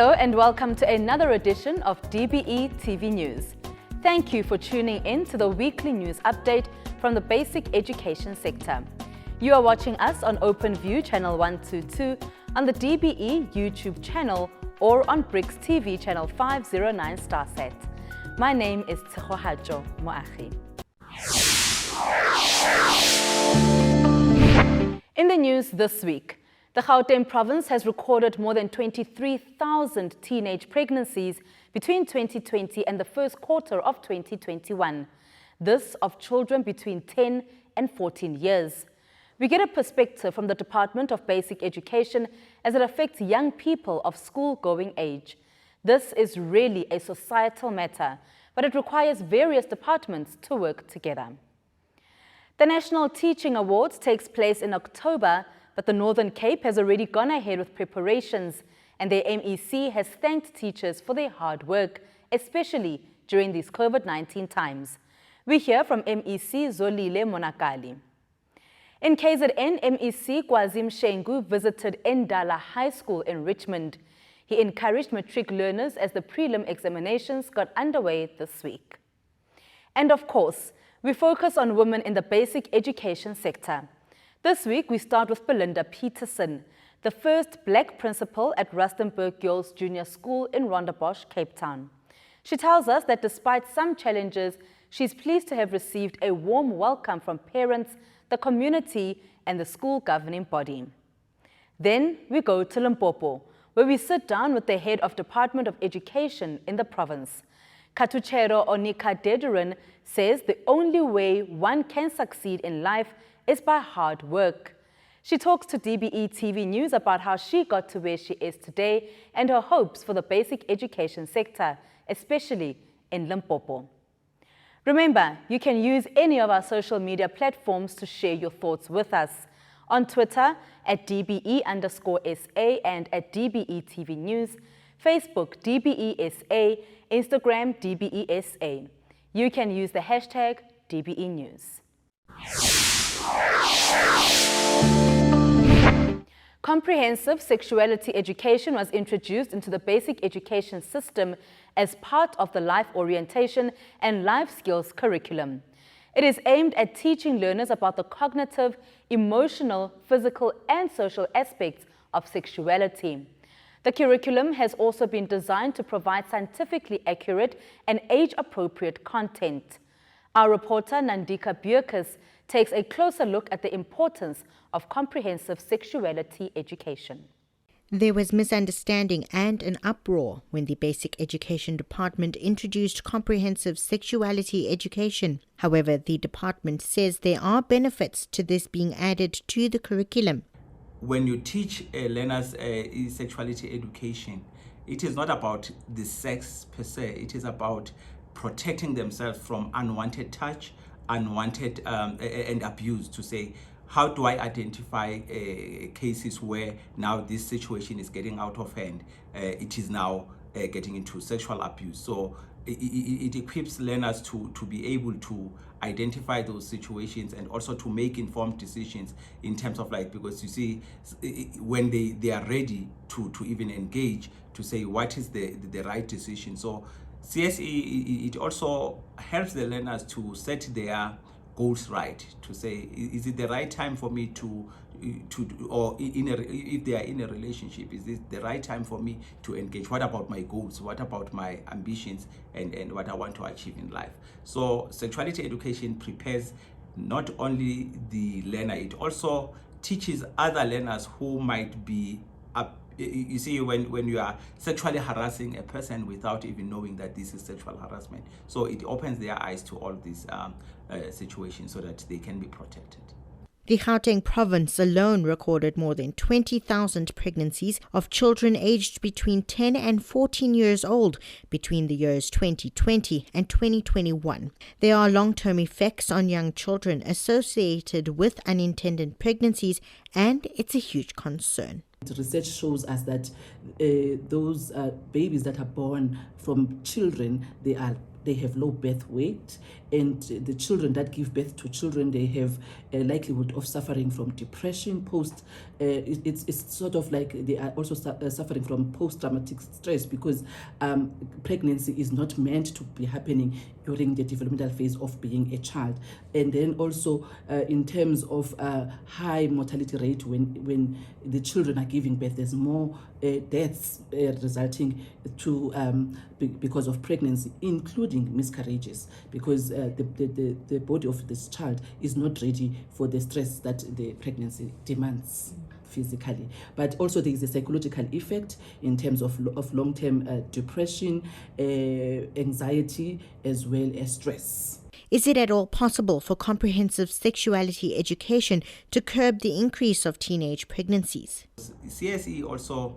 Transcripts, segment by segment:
Hello and welcome to another edition of DBE TV News. Thank you for tuning in to the weekly news update from the basic education sector. You are watching us on OpenView channel 122, on the DBE YouTube channel, or on BRICS TV channel 509 Starset. My name is Tshegohatso Moagi. In the news this week, the Gauteng province has recorded more than 23,000 teenage pregnancies between 2020 and the first quarter of 2021. This of children between 10 and 14 years. We get a perspective from the Department of Basic Education as it affects young people of school-going age. This is really a societal matter, but it requires various departments to work together. The National Teaching Awards takes place in October, but the Northern Cape has already gone ahead with preparations, and the MEC has thanked teachers for their hard work, especially during these COVID-19 times. We hear from MEC Zolile Monakali. In KZN, MEC Kwazim Shengu visited Endala High School in Richmond. He encouraged matric learners as the prelim examinations got underway this week. And of course, we focus on women in the basic education sector. This week, we start with Belinda Peterson, the first black principal at Rustenburg Girls Junior School in Rondebosch, Cape Town. She tells us that despite some challenges, she's pleased to have received a warm welcome from parents, the community, and the school governing body. Then we go to Limpopo, where we sit down with the head of Department of Education in the province. Katuchero Onika Dediran says the only way one can succeed in life is by hard work. She talks to DBE TV News about how she got to where she is today and her hopes for the basic education sector, especially in Limpopo. Remember, you can use any of our social media platforms to share your thoughts with us. On Twitter at DBE_SA and at DBE TV News, Facebook DBESA, Instagram DBESA. You can use the hashtag DBE News. Comprehensive sexuality education was introduced into the basic education system as part of the life orientation and life skills curriculum. It is aimed at teaching learners about the cognitive, emotional, physical, and social aspects of sexuality. The curriculum has also been designed to provide scientifically accurate and age-appropriate content. Our reporter Nandika Bierkes takes a closer look at the importance of comprehensive sexuality education. There was misunderstanding and an uproar when the Basic Education Department introduced comprehensive sexuality education. However, the department says there are benefits to this being added to the curriculum. When you teach learners sexuality education, it is not about the sex per se. It is about protecting themselves from unwanted touch, unwanted and abuse. To say, how do I identify cases where now this situation is getting out of hand? It is now getting into sexual abuse. So it equips learners to be able to identify those situations and also to make informed decisions in terms of, like, because you see, when they are ready to even engage, to say what is the right decision. So CSE, it also helps the learners to set their goals right, to say, is it the right time for me or if they are in a relationship, is it the right time for me to engage? What about my goals? What about my ambitions and what I want to achieve in life? So sexuality education prepares not only the learner, it also teaches other learners who might be you see, when you are sexually harassing a person without even knowing that this is sexual harassment. So it opens their eyes to all these situations so that they can be protected. The Gauteng province alone recorded more than 20,000 pregnancies of children aged between 10 and 14 years old between the years 2020 and 2021. There are long-term effects on young children associated with unintended pregnancies, and it's a huge concern. Research shows us that those babies that are born from children, they are they have low birth weight, and the children that give birth to children, they have a likelihood of suffering from depression post. It's sort of like they are also suffering from post-traumatic stress, because pregnancy is not meant to be happening during the developmental phase of being a child. And then also in terms of high mortality rate, when the children are giving birth, there's more deaths resulting to because of pregnancy, including miscarriages, because the body of this child is not ready for the stress that the pregnancy demands physically. But also there is a psychological effect in terms of long-term depression, anxiety, as well as stress. Is it at all possible for comprehensive sexuality education to curb the increase of teenage pregnancies? CSE also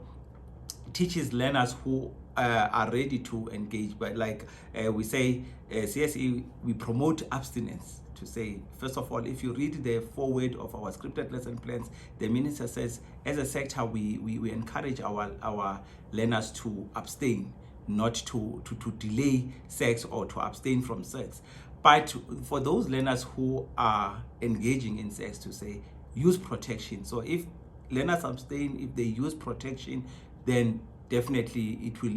teaches learners who are ready to engage, but like we say, CSE, we promote abstinence. To say, first of all, if you read the foreword of our scripted lesson plans, the minister says, as a sector, we encourage our learners to abstain, not to delay sex or to abstain from sex. But for those learners who are engaging in sex, to say, use protection. So if learners abstain, if they use protection, then definitely it will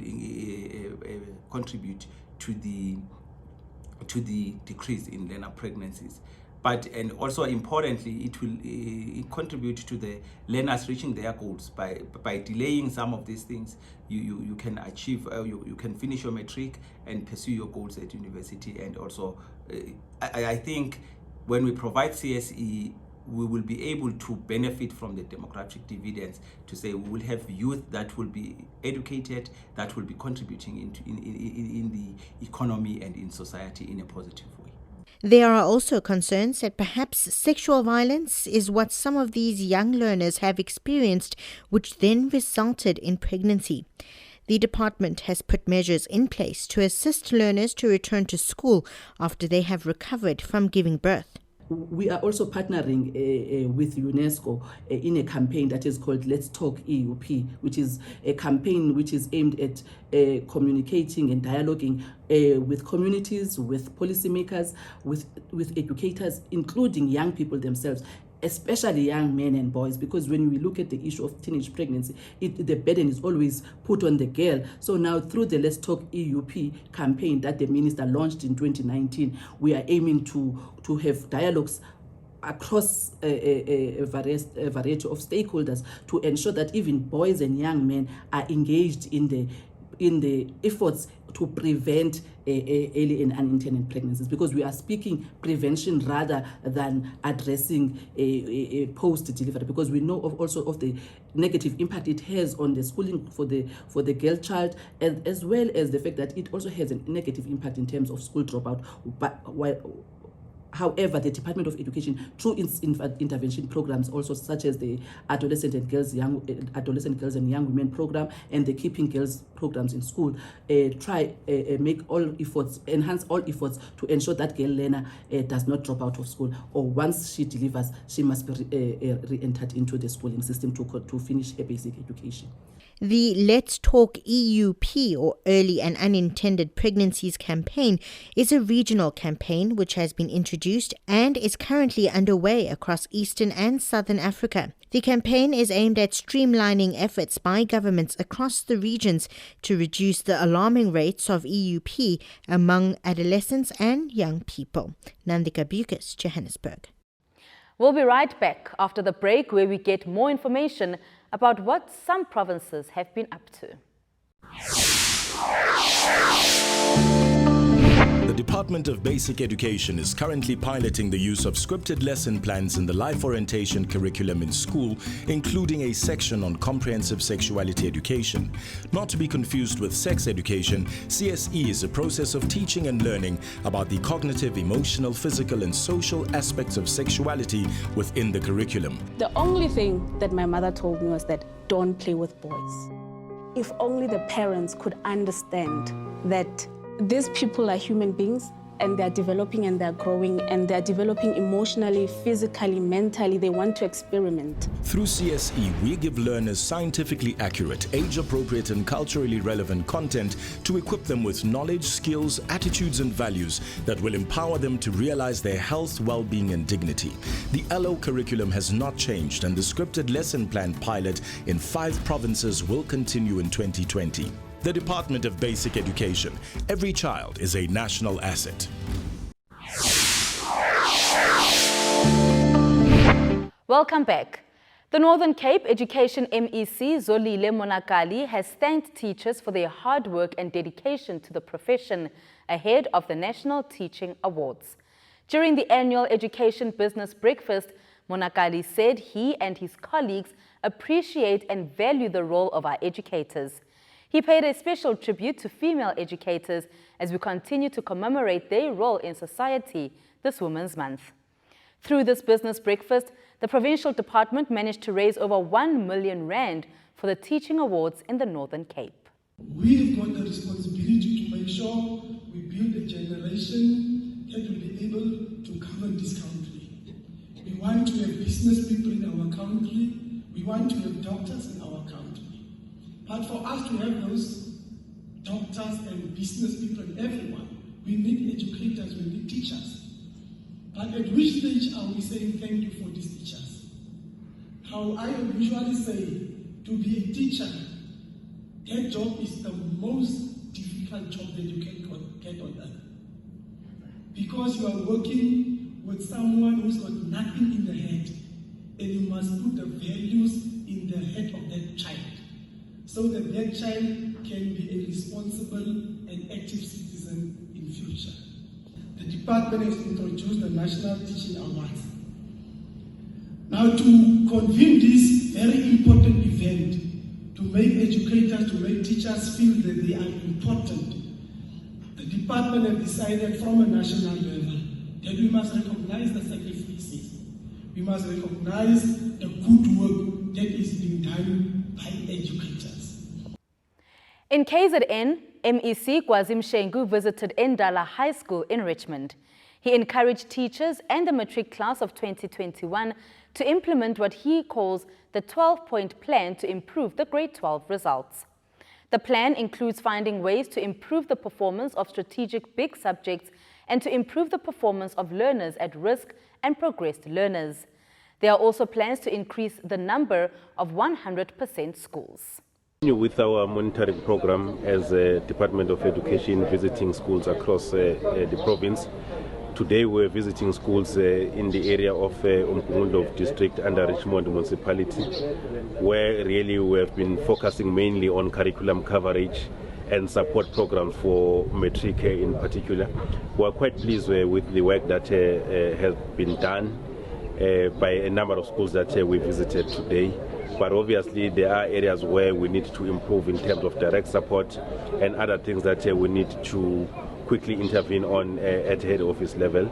contribute to the decrease in learner pregnancies. And also importantly, it will contribute to the learners reaching their goals. By delaying some of these things, you can achieve, you can finish your matric and pursue your goals at university. And also, I think when we provide CSE, we will be able to benefit from the demographic dividends, to say we will have youth that will be educated, that will be contributing in the economy and in society in a positive way. There are also concerns that perhaps sexual violence is what some of these young learners have experienced, which then resulted in pregnancy. The department has put measures in place to assist learners to return to school after they have recovered from giving birth. We are also partnering with UNESCO in a campaign that is called Let's Talk EUP, which is a campaign which is aimed at communicating and dialoguing with communities, with policymakers, with educators, including young people themselves, especially young men and boys, because when we look at the issue of teenage pregnancy, the burden is always put on the girl. So now through the Let's Talk EUP campaign that the minister launched in 2019, we are aiming to have dialogues across a variety of stakeholders to ensure that even boys and young men are engaged in the efforts to prevent early and unintended pregnancies, because we are speaking prevention rather than addressing a post-delivery, because we know also of the negative impact it has on the schooling for the girl child, as well as the fact that it also has a negative impact in terms of school dropout. However, the Department of Education, through its intervention programs, also such as the Adolescent Girls and Young Women program and the Keeping Girls programs in school, enhance all efforts to ensure that girl learner does not drop out of school, or once she delivers, she must be re-entered into the schooling system to finish her basic education. The Let's Talk EUP, or Early and Unintended Pregnancies campaign, is a regional campaign which has been introduced and is currently underway across Eastern and Southern Africa. The campaign is aimed at streamlining efforts by governments across the regions to reduce the alarming rates of EUP among adolescents and young people. Nandika Bukas, Johannesburg. We'll be right back after the break, where we get more information about what some provinces have been up to. The Department of Basic Education is currently piloting the use of scripted lesson plans in the life orientation curriculum in school, including a section on comprehensive sexuality education. Not to be confused with sex education, CSE is a process of teaching and learning about the cognitive, emotional, physical, and social aspects of sexuality within the curriculum. The only thing that my mother told me was that don't play with boys. If only the parents could understand that these people are human beings, and they're developing and they're growing and they're developing emotionally, physically, mentally. They want to experiment. Through CSE, we give learners scientifically accurate, age-appropriate and culturally relevant content to equip them with knowledge, skills, attitudes and values that will empower them to realize their health, well-being and dignity. The LO curriculum has not changed, and the scripted lesson plan pilot in 5 provinces will continue in 2020. The Department of Basic Education. Every child is a national asset. Welcome back. The Northern Cape Education MEC Zolile Monakali has thanked teachers for their hard work and dedication to the profession ahead of the National Teaching Awards. During the annual Education Business Breakfast, Monakali said he and his colleagues appreciate and value the role of our educators. He paid a special tribute to female educators as we continue to commemorate their role in society this Women's Month. Through this business breakfast, the provincial department managed to raise over 1 million rand for the Teaching Awards in the Northern Cape. We've got the responsibility to make sure we build a generation that will be able to govern this country. We want to have business people in our country. We want to have doctors in our country. But for us to have those doctors and business people and everyone, we need educators, we need teachers. But at which stage are we saying thank you for these teachers? How I usually say, to be a teacher, that job is the most difficult job that you can get on earth. Because you are working with someone who's got nothing in the head, and you must put the values in the head of that child, so that that child can be a responsible and active citizen in future. The department has introduced the National Teaching Awards. Now, to convene this very important event, to make educators, to make teachers feel that they are important, the department has decided from a national level that we must recognize the sacrifices. We must recognize the good work that is being done by educators. In KZN, MEC Kwazim Shengu visited Endala High School in Richmond. He encouraged teachers and the matric class of 2021 to implement what he calls the 12-point plan to improve the grade 12 results. The plan includes finding ways to improve the performance of strategic big subjects and to improve the performance of learners at risk and progressed learners. There are also plans to increase the number of 100% schools. With our monitoring program as a Department of Education visiting schools across the province. Today we're visiting schools in the area of Umkhumbulo district under Richmond municipality, where really we have been focusing mainly on curriculum coverage and support programs for matric in particular. We're quite pleased with the work that has been done by a number of schools that we visited today. But obviously there are areas where we need to improve in terms of direct support and other things that we need to quickly intervene on at head office level.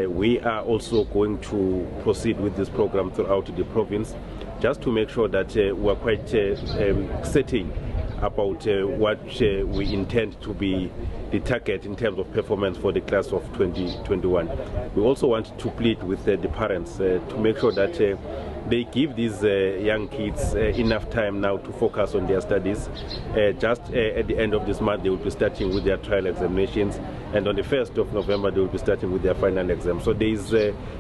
We are also going to proceed with this program throughout the province just to make sure that we're quite certain about what we intend to be the target in terms of performance for the class of 2021. We also want to plead with the parents to make sure that they give these young kids enough time now to focus on their studies. Just at the end of this month, they will be starting with their trial examinations, and on the 1st of November, they will be starting with their final exam. So there is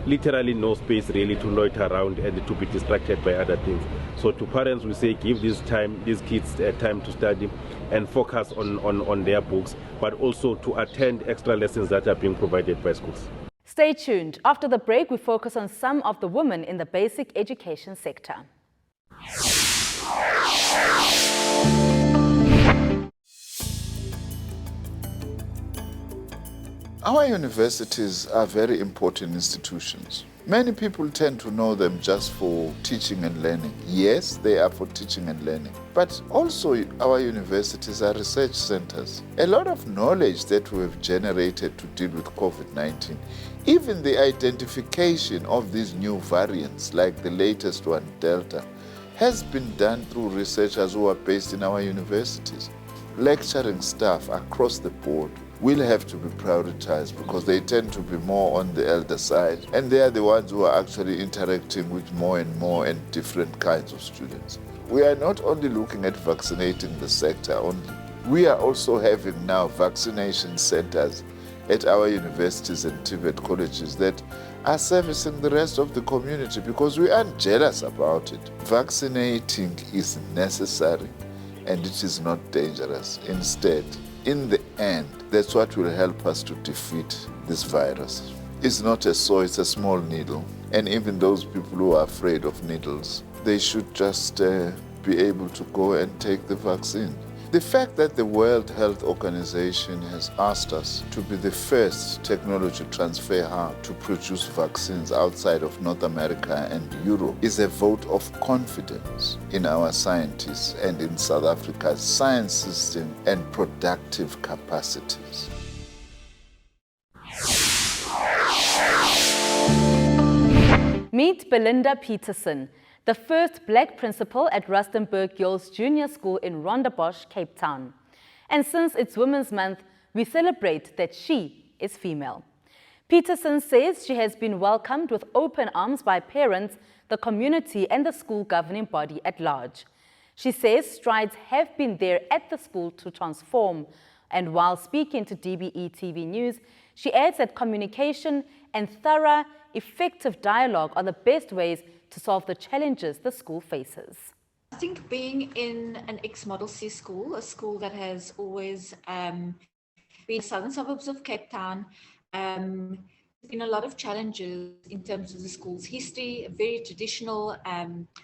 literally no space really to loiter around and to be distracted by other things. So to parents, we say give these kids time to study and focus on their books, but also to attend extra lessons that are being provided by schools. Stay tuned. After the break, we focus on some of the women in the basic education sector. Our universities are very important institutions. Many people tend to know them just for teaching and learning. Yes, they are for teaching and learning, but also our universities are research centers. A lot of knowledge that we have generated to deal with COVID-19, even the identification of these new variants, like the latest one, Delta, has been done through researchers who are based in our universities. Lecturing staff across the board will have to be prioritized because they tend to be more on the elder side, and they are the ones who are actually interacting with more and different kinds of students. We are not only looking at vaccinating the sector only, we are also having now vaccination centers at our universities and TVET colleges that are servicing the rest of the community because we aren't jealous about it. Vaccinating is necessary and it is not dangerous. Instead, in the end, that's what will help us to defeat this virus. It's not a saw, it's a small needle. And even those people who are afraid of needles, they should just be able to go and take the vaccine. The fact that the World Health Organization has asked us to be the first technology transfer hub to produce vaccines outside of North America and Europe is a vote of confidence in our scientists and in South Africa's science system and productive capacities. Meet Belinda Peterson, the first black principal at Rustenburg Girls Junior School in Rondebosch, Cape Town. And since it's Women's Month, we celebrate that she is female. Peterson says she has been welcomed with open arms by parents, the community, and the school governing body at large. She says strides have been there at the school to transform. And while speaking to DBE TV News, she adds that communication and thorough, effective dialogue are the best ways to solve the challenges the school faces. I think being in an ex-Model C school, a school that has always been in southern suburbs of Cape Town, there's been a lot of challenges in terms of the school's history, a very traditional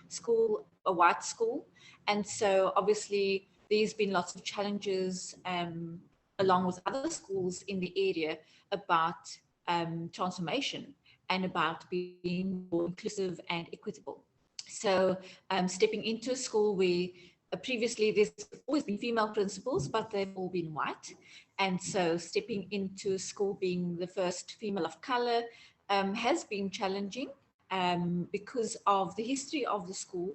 school, a white school. And so obviously there's been lots of challenges along with other schools in the area about transformation and about being more inclusive and equitable. So stepping into a school where previously there's always been female principals, but they've all been white. And so stepping into a school being the first female of color has been challenging because of the history of the school,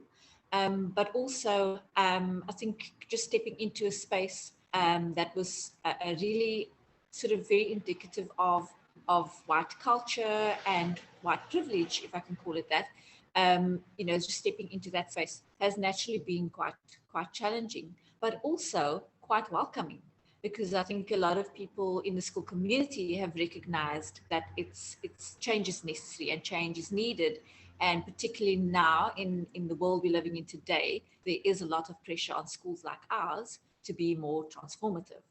but also I think just stepping into a space that was really sort of very indicative of white culture and white privilege, if I can call it that, just stepping into that space has naturally been quite challenging, but also quite welcoming, because I think a lot of people in the school community have recognized that it's change is necessary and change is needed. And particularly now in the world we're living in today, there is a lot of pressure on schools like ours to be more transformative.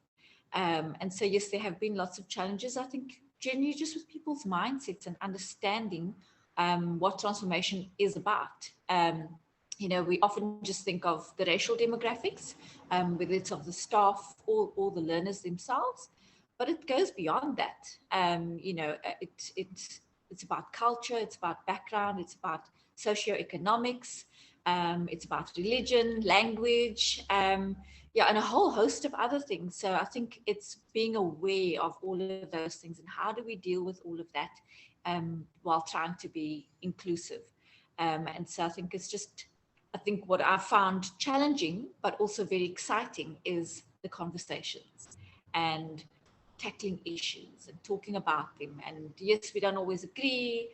And so, yes, there have been lots of challenges, I think, generally just with people's mindsets and understanding what transformation is about. We often just think of the racial demographics, whether it's of the staff or the learners themselves, but it goes beyond that. It's about culture, it's about background, it's about socioeconomics, it's about religion, language, and a whole host of other things. So I think it's being aware of all of those things and how do we deal with all of that while trying to be inclusive. And so I think what I found challenging, but also very exciting, is the conversations and tackling issues and talking about them. And yes, we don't always agree.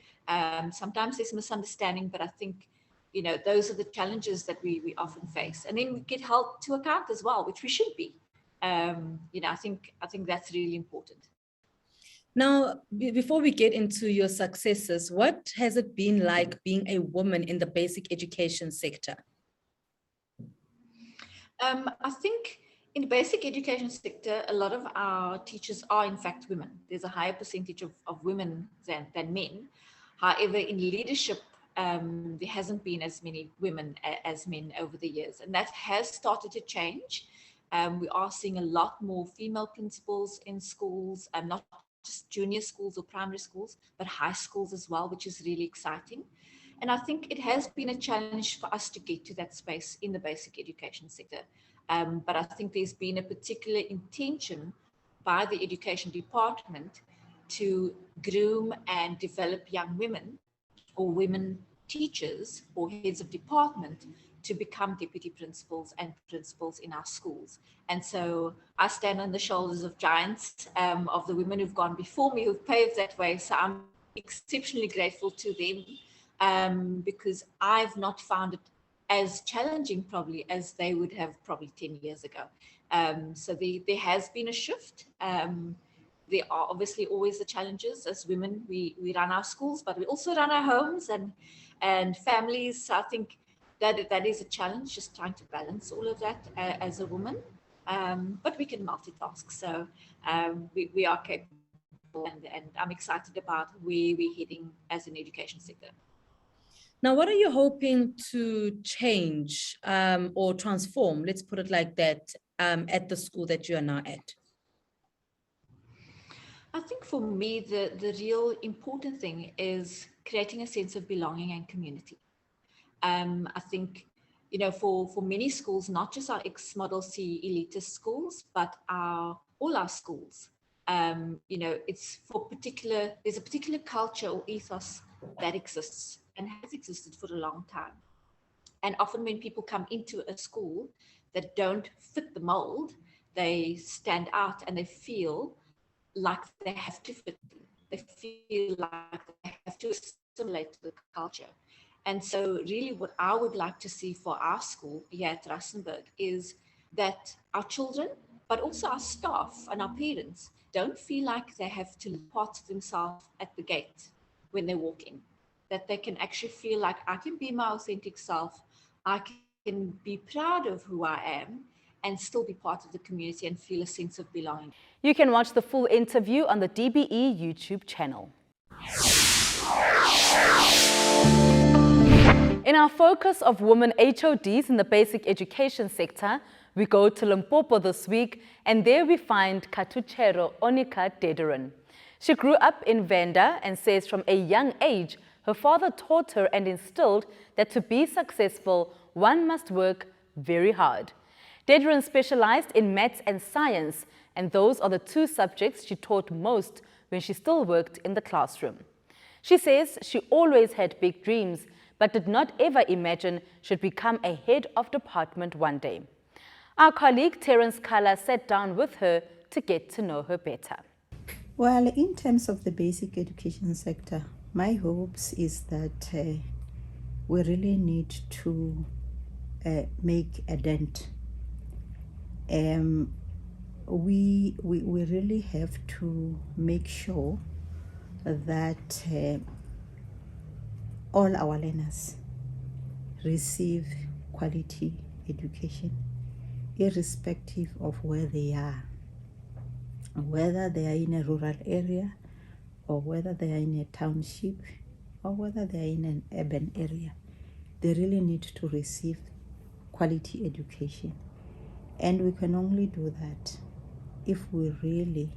Sometimes there's misunderstanding, but I think those are the challenges that we often face, and then we get held to account as well, which we should be. I think that's really important. Now, before we get into your successes, what has it been like being a woman in the basic education sector? I think in the basic education sector, a lot of our teachers are in fact women. There's a higher percentage of women than men. However, in leadership, there hasn't been as many women as men over the years, and that has started to change. We are seeing a lot more female principals in schools, not just junior schools or primary schools, but high schools as well, which is really exciting. And I think it has been a challenge for us to get to that space in the basic education sector. But I think there's been a particular intention by the education department to groom and develop young women or women teachers or heads of department to become deputy principals and principals in our schools. And so I stand on the shoulders of giants, of the women who've gone before me, who've paved that way. So I'm exceptionally grateful to them, because I've not found it as challenging probably as they would have probably 10 years ago. So there has been a shift. There are obviously always the challenges. As women, we run our schools, but we also run our homes and families. So I think that is a challenge, just trying to balance all of that as a woman. But we can multitask. So we are capable, and I'm excited about where we're heading as an education sector. Now, what are you hoping to change or transform, let's put it like that, at the school that you are now at? I think for me, the real important thing is creating a sense of belonging and community. I think, for many schools, not just our ex-Model C elitist schools, but all our schools, it's there's a particular culture or ethos that exists and has existed for a long time. And often when people come into a school that don't fit the mold, they stand out and they feel like they have to fit in. They feel like they have to assimilate to the culture. And so really what I would like to see for our school here at Rustenburg is that our children, but also our staff and our parents, don't feel like they have to part themselves at the gate when they walk in. That they can actually feel like I can be my authentic self, I can be proud of who I am, and still be part of the community and feel a sense of belonging. You can watch the full interview on the DBE YouTube channel. In our focus of women HODs in the basic education sector, we go to Limpopo this week, and there we find Katuchero Onika Dediran. She grew up in Venda and says from a young age, her father taught her and instilled that to be successful, one must work very hard. Dediran specialized in maths and science, and those are the two subjects she taught most when she still worked in the classroom. She says she always had big dreams, but did not ever imagine she'd become a head of department one day. Our colleague Terence Kala sat down with her to get to know her better. Well, in terms of the basic education sector, my hopes is that we really need to make a dent. We really have to make sure that all our learners receive quality education, irrespective of where they are, whether they are in a rural area, or whether they are in a township, or whether they are in an urban area. They really need to receive quality education. And we can only do that if we really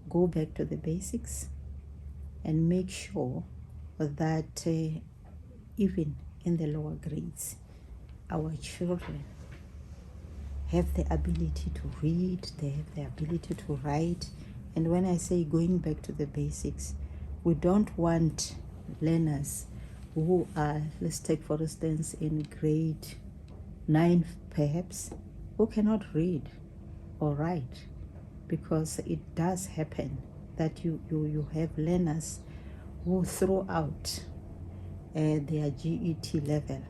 go back to the basics and make sure that even in the lower grades, our children have the ability to read, they have the ability to write. And when I say going back to the basics, we don't want learners who are, let's take for instance, in grade 9 perhaps, who cannot read or write, because it does happen that you have learners who throughout their GET level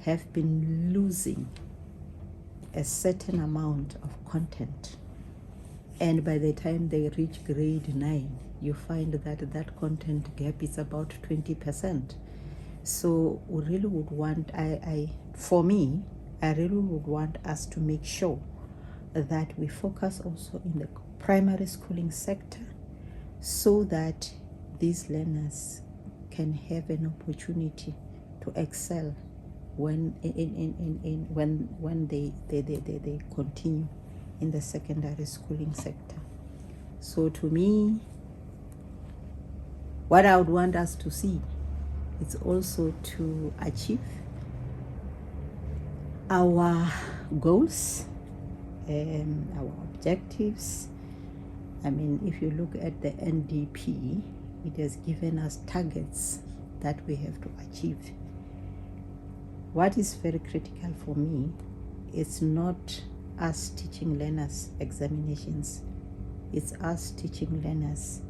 have been losing a certain amount of content, and by the time they reach grade 9, you find that that content gap is about 20%. So we really would want, for me, I really would want us to make sure that we focus also in the primary schooling sector, so that these learners can have an opportunity to excel when they continue in the secondary schooling sector. So to me, what I would want us to see is also to achieve our goals and our objectives. I mean, if you look at the NDP, it has given us targets that we have to achieve. What is very critical for me is not us teaching learners examinations. It's us teaching learners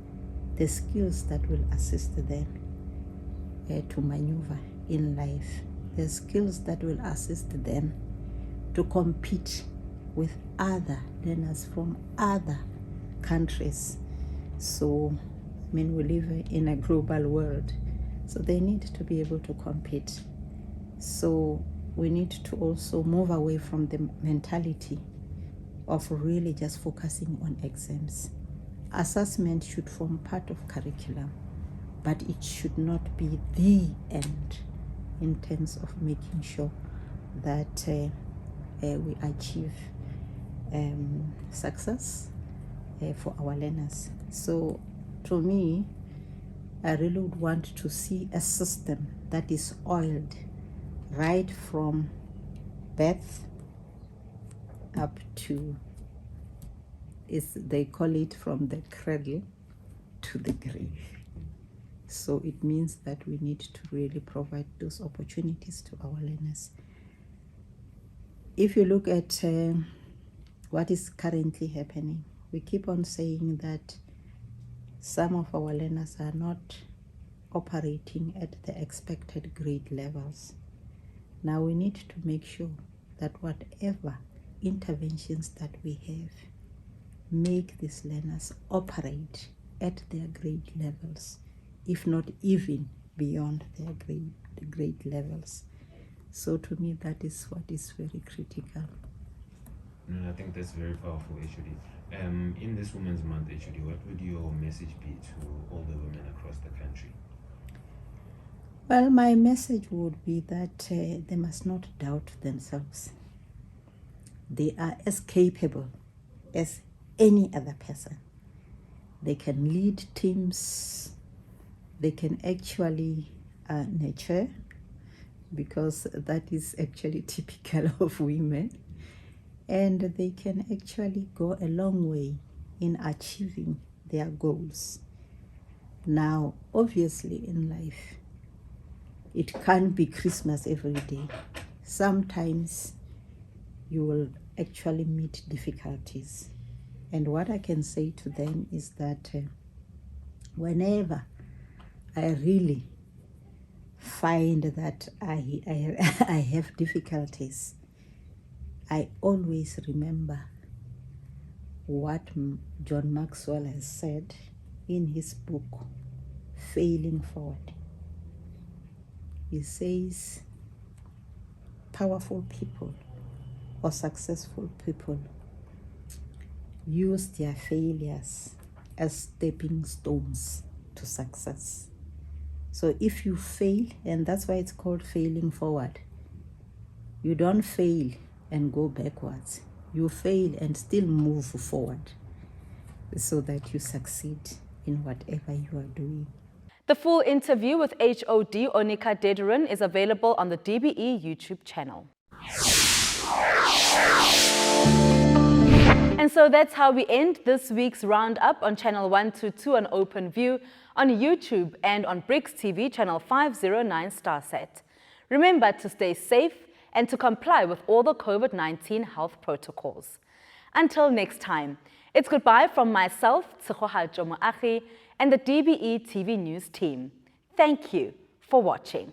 the skills that will assist them to maneuver in life, the skills that will assist them to compete with other learners from other countries. So, I mean, we live in a global world, so they need to be able to compete. So we need to also move away from the mentality of really just focusing on exams. Assessment should form part of curriculum, but it should not be the end in terms of making sure that we achieve success for our learners. So to me, I really would want to see a system that is oiled right from birth up to, they call it from the cradle to the grave. So it means that we need to really provide those opportunities to our learners. If you look at what is currently happening, we keep on saying that some of our learners are not operating at the expected grade levels. Now we need to make sure that whatever interventions that we have make these learners operate at their grade levels, if not even beyond their grade levels. So to me, that is what is very critical. And I think that's very powerful, actually. In this Women's Month, actually, what would your message be to all the women across the country? Well, my message would be that they must not doubt themselves. They are as capable as any other person. They can lead teams. They can actually nurture, because that is actually typical of women. And they can actually go a long way in achieving their goals. Now, obviously in life, it can't be Christmas every day. Sometimes you will actually meet difficulties. And what I can say to them is that whenever I really find that I have difficulties, I always remember what John Maxwell has said in his book, Failing Forward. He says, powerful people or successful people use their failures as stepping stones to success. So if you fail, and that's why it's called failing forward, you don't fail and go backwards. You fail and still move forward so that you succeed in whatever you are doing. The full interview with HOD Onika Dediran is available on the DBE YouTube channel. And so that's how we end this week's roundup on Channel 122 on OpenView, on YouTube, and on BRICS TV Channel 509 Starset. Remember to stay safe and to comply with all the COVID-19 health protocols. Until next time, it's goodbye from myself, Tsegoha Jomoagi, and the DBE TV News team. Thank you for watching.